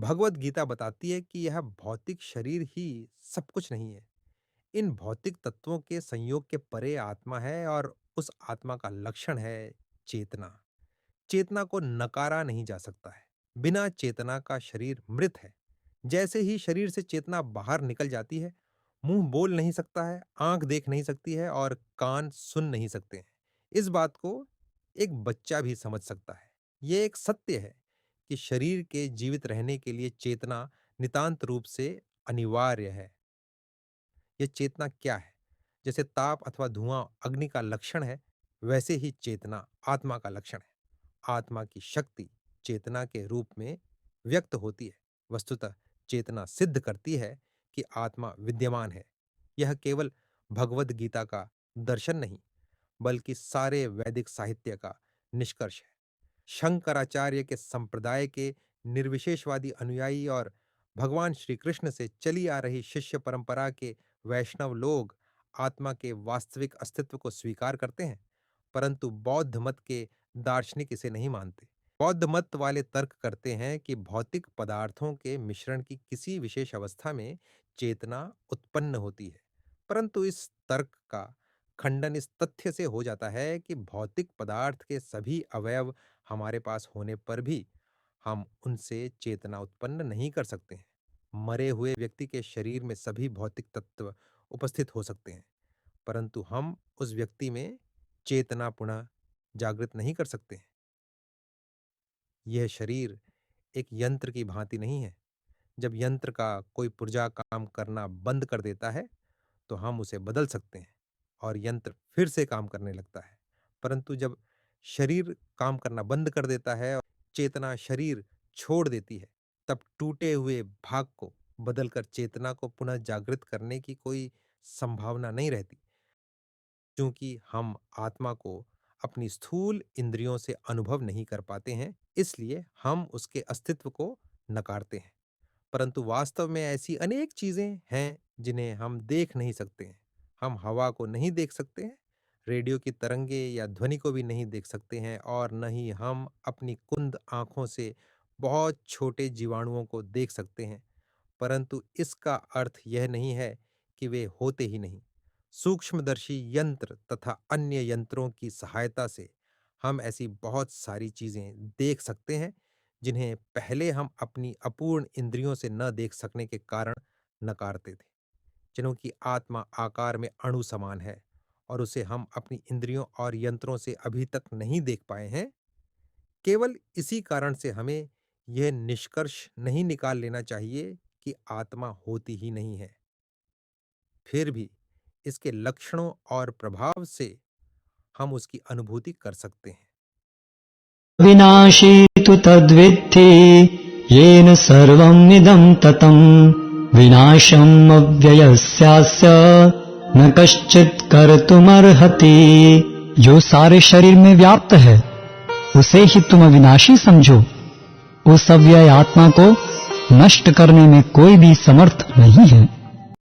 भगवत गीता बताती है कि यह भौतिक शरीर ही सब कुछ नहीं है। इन भौतिक तत्वों के संयोग के परे आत्मा है और उस आत्मा का लक्षण है चेतना। चेतना को नकारा नहीं जा सकता है। बिना चेतना का शरीर मृत है। जैसे ही शरीर से चेतना बाहर निकल जाती है, मुंह बोल नहीं सकता है, आंख देख नहीं सकती है और कान सुन नहीं सकते हैं। इस बात को एक बच्चा भी समझ सकता है। ये एक सत्य है कि शरीर के जीवित रहने के लिए चेतना नितांत रूप से अनिवार्य है। ये चेतना क्या है? जैसे ताप अथवा धुआं अग्नि का लक्षण है, वैसे ही चेतना आत्मा का लक्षण है। आत्मा की शक्ति चेतना के रूप में व्यक्त होती है। वस्तुतः चेतना सिद्ध करती है कि आत्मा विद्यमान है। यह केवल भगवद गीता का दर्शन नहीं, बल्कि सारे वैदिक साहित्य का निष्कर्ष है। शंकराचार्य के संप्रदाय के निर्विशेषवादी अनुयायी और भगवान श्री कृष्ण से चली आ रही शिष्य परंपरा के वैष्णव लोग आत्मा के वास्तविक अस्तित्व को स्वीकार करते हैं, परंतु बौद्ध मत के दार्शनिक इसे नहीं मानते। बौद्ध मत वाले तर्क करते हैं कि भौतिक पदार्थों के मिश्रण की किसी विशेष अवस्था में चेतना उत्पन्न होती है, परंतु इस तर्क का खंडन इस तथ्य से हो जाता है कि भौतिक पदार्थ के सभी अवयव हमारे पास होने पर भी हम उनसे चेतना उत्पन्न नहीं कर सकते हैं। मरे हुए व्यक्ति के शरीर में सभी भौतिक तत्व उपस्थित हो सकते हैं, परंतु हम उस व्यक्ति में चेतना पुनः जागृत नहीं कर सकते हैं। यह शरीर एक यंत्र की भांति नहीं है। जब यंत्र का कोई पुर्जा काम करना बंद कर देता है, तो हम उसे बदल सकते हैं और यंत्र फिर से काम करने लगता है। परंतु जब शरीर काम करना बंद कर देता है और चेतना शरीर छोड़ देती है, तब टूटे हुए भाग को बदलकर चेतना को पुनः जागृत करने की कोई संभावना नहीं रहती। क्योंकि हम आत्मा को अपनी स्थूल इंद्रियों से अनुभव नहीं कर पाते हैं, इसलिए हम उसके अस्तित्व को नकारते हैं। परंतु वास्तव में ऐसी अनेक चीजें हैं जिन्हें हम देख नहीं सकते हैं। हम हवा को नहीं देख सकते हैं, रेडियो की तरंगे या ध्वनि को भी नहीं देख सकते हैं और न ही हम अपनी कुंद आंखों से बहुत छोटे जीवाणुओं को देख सकते हैं। परंतु इसका अर्थ यह नहीं है कि वे होते ही नहीं। सूक्ष्मदर्शी यंत्र तथा अन्य यंत्रों की सहायता से हम ऐसी बहुत सारी चीजें देख सकते हैं जिन्हें पहले हम अपनी अपूर्ण इंद्रियों से न देख सकने के कारण नकारते थे। जिन्हों की आत्मा आकार में अणु समान है और उसे हम अपनी इंद्रियों और यंत्रों से अभी तक नहीं देख पाए हैं। केवल इसी कारण से हमें यह निष्कर्ष नहीं निकाल लेना चाहिए कि आत्मा होती ही नहीं है। फिर भी इसके लक्षणों और प्रभाव से हम उसकी अनुभूति कर सकते हैं। विनाशी तु तद्विद्धि येन सर्वम् इदं ततम् विनाशम् अव्ययस्यास्य न कश्चित् कर्तुमर्हति। जो सारे शरीर में व्याप्त है उसे ही तुम अविनाशी समझो। उस अव्यय आत्मा को नष्ट करने में कोई भी समर्थ नहीं है।